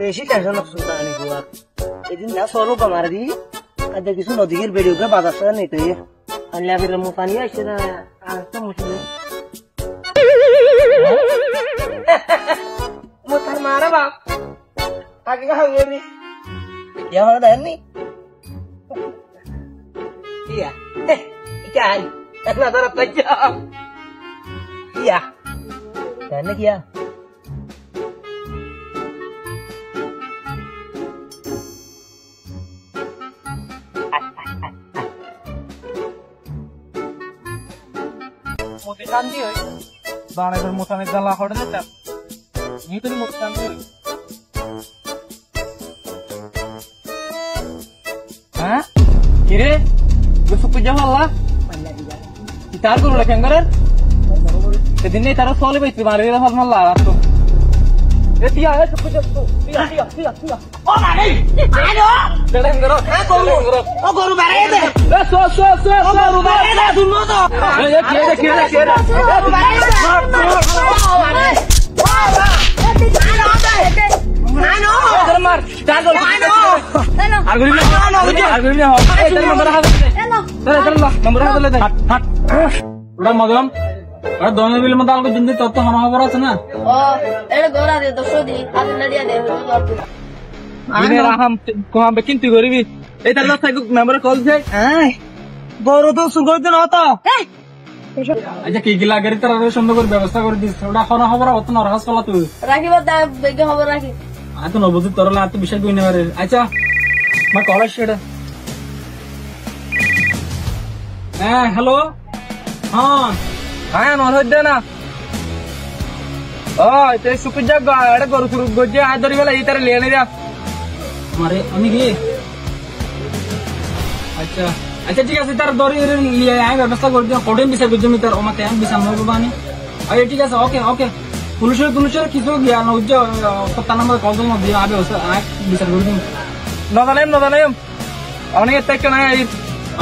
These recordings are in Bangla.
বেশি টেনশন সুলতান আনি গো এদিন না সরো কমার দি আজ কিছু নদীর বেরিয়ে গিয়ে বাজার সাথে নিতে আল্লাহ ফির মুফানি আসছে না আর তো মুশকিল মুতার মারা বাপ আগে কা হয়ে নি ইয়া মারা দেননি ইয়া ইকাই না তারা তাজ্জা ইয়া দেন কিয়া मोती शांति होई बाणे पर मोताने गला होड़ देता ये तो मोती शांति होई हां किरे ये सुप जहला इतार को लखेंगर ते दिन ने तारा सोले बैठ मारे रे फल मल्ला तो ए तिया है सुप जस्तो तिया ओ मारे आलो लखेंगर ओ गोरु मारे दे ए सो गोरु मारे दे सुनो तो ए केरे गोरु मारे दे मारे मानो इधर मार चार गोल आरगुरी हो ए तेरे नंबर हाथ ले चल नंबर हाथ ले हट उड़ा मगम अरे दोनों बिल में डाल के जिंदगी तो हम हमारा था ना ओ एड़े गोरा दे 200 दी आज लड़िया दे इने राम को हम किंतु गरीबी ए तेरे साथ नंबर कॉल से हां বড় তো সুগর দিন হতো আচ্ছা কি গিলা গাড়ি তার সুন্দর করে ব্যবস্থা করে দিস ওটা কোন খবর হতো না রাস কলা তুই রাখিব দা বেগে খবর রাখি আ তো নবুঝ তোরলা আর তো বিষয় কই না রে আচ্ছা মা কল সেটা হ্যাঁ হ্যালো হ্যাঁ হ্যাঁ নর হইদে না ও তে সুপির জায়গা এড়ে গরু শুরু গজে আ ধরি গেল এই তারে লেনে যা আমারে আমি কি আচ্ছা अच्छा ठीक है तार दौरी लिए आए व्यवस्था कर दिया कोडे भी से गुजमी तार ओमा टाइम भी सामने को बानी अरे ठीक है ओके ओके पुलिस किसो गया न उज्ज पता नंबर कॉल दो दिया आबे उस आ बिसर गुड नदानेम अने तक ना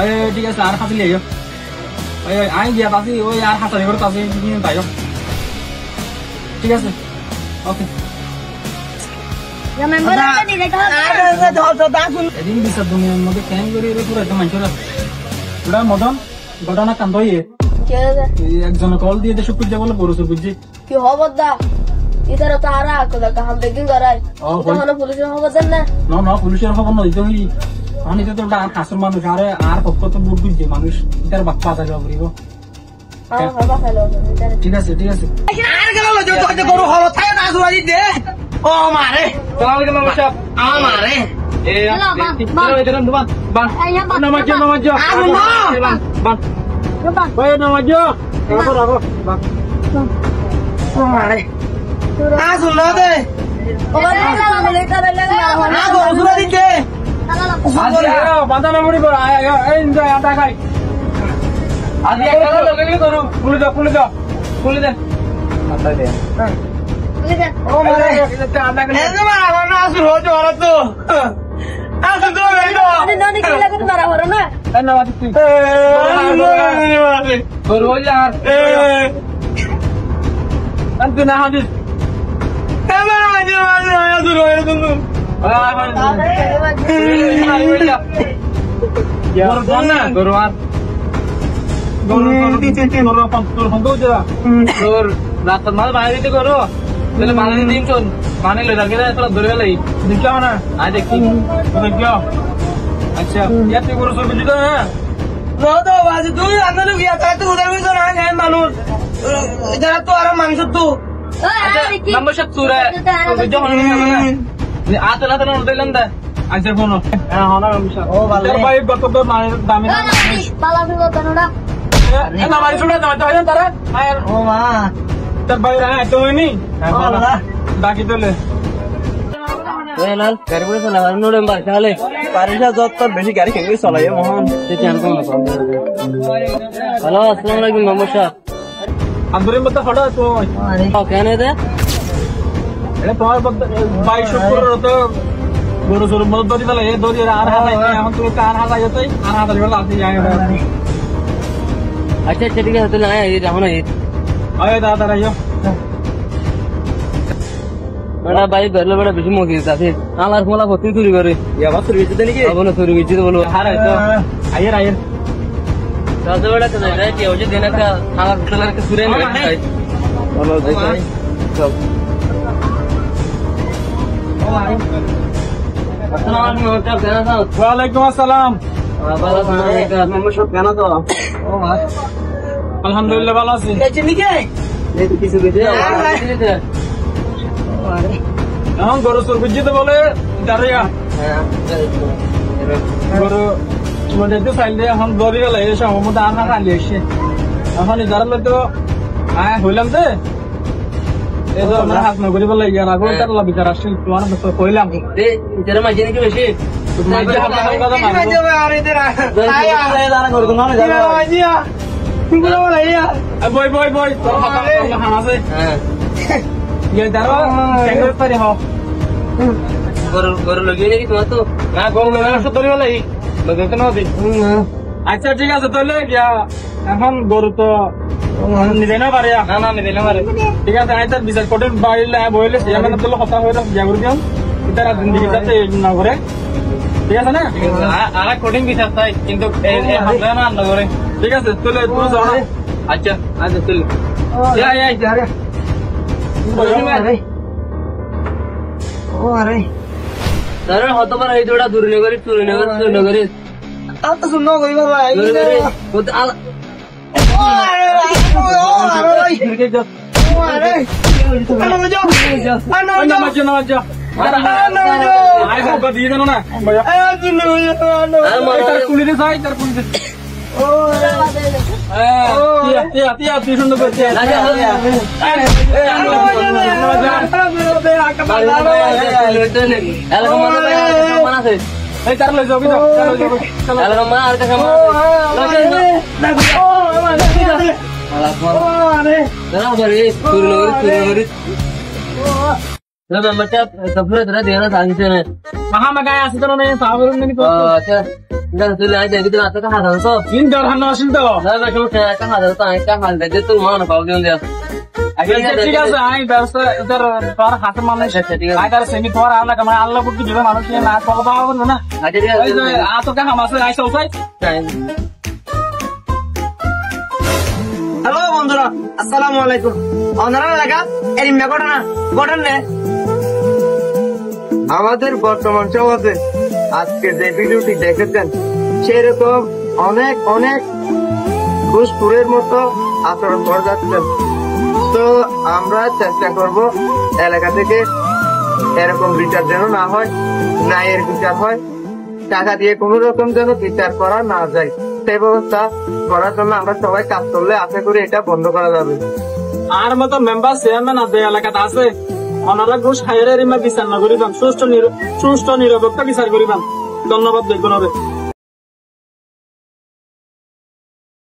अरे ठीक है सार हाथ ले आयो अरे आई गया तासी ओ यार हाथ रे करता से नहीं तायो ठीक है ओके या मेंबर आता नहीं देखा अरे दा सुन एदिन बिसर दुनिया मध्ये काम करी रे पुरा एकदम मंचरा পুরা মদন ঘটনা কান্দ হয়ে কে রে একজন কল দিয়ে দেশ পুজো বলে পরশু বুঝছি কি খবর দা ইতার তারা কদা কাম বেগিং করাই তখন পুলিশের খবর দেন না না পুলিশের খবর নই তো আমি তো আর কাসর মানুষ আর কত বুট বুঝছে মানুষ ইতার বাপ্পা আছে বলিব বাবা হ্যালো ঠিক আছে আর গেল তো তো গরু হলো থাকে না সুরাজি দে ও মারে সালাম আলাইকুম নমস্কার আ মারে ए किलो इधर बang nama jo bang oye nama jo aku bang mare suno de sudah dike ayo bandana muri bor ayo enjoy ata kai adi ekala logeli koru puli de ata de oh mare ata kai enjoy mara na suno jo ora to Aku tuh itu. Ada nani kila kan marah orang na? Kan nama itu. Berwajar. Kan kena habis. Mana aja ya suruh ya tunggu. Ya. Berwan. Guru pantu aja. Guru rata mal bayar itu guru. Kalau mana ini tingkun. पानी ले जाके ना थोड़ा दूर ले दिखा ना आ देखी देखो अच्छा यार तू गुरु सुन बुझता है नो तो बाज तू अंदर गया था तू उधर भी तो ना है मालूम इधर तो आराम मानसु तू अच्छा नंबर शत सूर है तो जो होने ना आता ना तो उधर लंदा अच्छा फोन हां होना नंबर ओ वाले भाई गतो तो माने दामी ना बाला भी तो ना ए ना हमारी सुना तो है तारा ओ मां तर भाई रहा तो नहीं हां बाकी तो ले লাল গাড়ি করে চলা আর নোড়ে বাসালে পারিসা যত তো বেশি গাড়ি খেয়ে চলাই মোহন সে জান কোন হ্যালো আসসালামু আলাইকুম নমস্কার আন্দরের মধ্যে ফটো তো কেন দে এটা তোমার ভাই শুক্র তো গরু সর মত দরি বলে এ দরি আর হালাই এখন তুমি কার হালাই যেতই আর হালাই বলে আসি যায় আচ্ছা ঠিক আছে তাহলে আয় এই রাহনা এই আয় দাদা রাইও ওটা ভাই বেরলে বেড়া বেশি মকিস আছে আমার মোলা ভর্তি চুরি করে আবার চুরি হয়েছে নাকি বলো চুরি গেছি তো বলো হারাই তো আয়ের দাদা বেড়া তো যাই কি ওই দিন একটা আমার ছেলের কে চুরি না খাই ভালো ভাই সব আসসালামু আলাইকুম ওটা কেন দাও ওয়ালাইকুম আসসালাম বাবা আমরা সব কেন তো ও ভাই আলহামদুলিল্লাহ ভালো আছি এই তো কিছু কিছু এখন গরু চোর বুঝতে বলে দাঁড়িয়া গরু মধ্যে চাইল দিয়ে এখন দৌড়ি গেল এই সময় মধ্যে আর না খালি এসে এখন ইজারালে তো হইলাম যে এই তো আমরা হাত নগরি বলে ইয়ার আগে তার বিচার আসছিল তোমার কইলাম তেরা মাঝে নাকি বেশি মাঝে হালকা হালকা দাম বই বই বই তোর হাত আছে হ্যাঁ ইয়ে দাঁড়ো ক্যাঙ্গারু পারি হ গরু গরু লাগিয়ে নাকি তোমার তো না গরু লাগা সব ধরে বলে লগে না দি আচ্ছা ঠিক আছে তাহলে গিয়া এখন গরু তো নিবে না পারে না না আমি দিলাম আরে ঠিক আছে আই তার বিচার কোর্টের বাইরে বইলে সে মানে তোর কথা হয়ে গিয়া করে দিও ইতারা জিন্দগি যাতে না করে ঠিক আছে না আর কোডিং বিচার চাই কিন্তু এই হামলা না আন্না করে ঠিক আছে তাহলে তুই যাও না আচ্ছা আচ্ছা চল তারে হতো পারে এই দুটা দূর নগরী চুরি নগরী তো শুনো কই বাবা মহামাগায় আছে তো না সাবরুন নি তো আচ্ছা তুই আজ দেখি তো আজকে হাত তো তিন দর হান্ন আসিল তো দাদা কেউ টাকা হাত তো একটা হাল দে তুই মান পাও দিন দে ঠিক আছে আমি ব্যবস্থা ইতার তোর হাতে মানে আই তার সেমি তোর আল্লাহ কামা আল্লাহ বুদ্ধি দিবে মানুষ না কল পাওয়া করবে না ওই যে আতো কা হামাসে আই চলছাই হ্যালো বন্ধুরা আসসালামু আলাইকুম আপনারা এলাকা এই ঘটনা ঘটনা আমাদের বর্তমান সমাজে আজকে যে ভিডিওটি দেখেছেন সেরকম অনেক অনেক ঘুষখোরের মতো আচরণ করে যাচ্ছেন তো আমরা চেষ্টা করব এলাকা থেকে এরকম বিচার যেন না হয় ন্যায়ের বিচার হয় টাকা দিয়ে কোন রকম যেন বিচার করা না যায় সেই ব্যবস্থা করার জন্য আমরা সবাই কাজ করলে আশা করি এটা বন্ধ করা যাবে আর মতো মেম্বার চেয়ারম্যান আছে এলাকাতে আছে ওনারা ঘুষ হাইরে বিচার না করিবান সুষ্ঠু নিরপেক্ষ বিচার করিবান ধন্যবাদ দেখুন হবে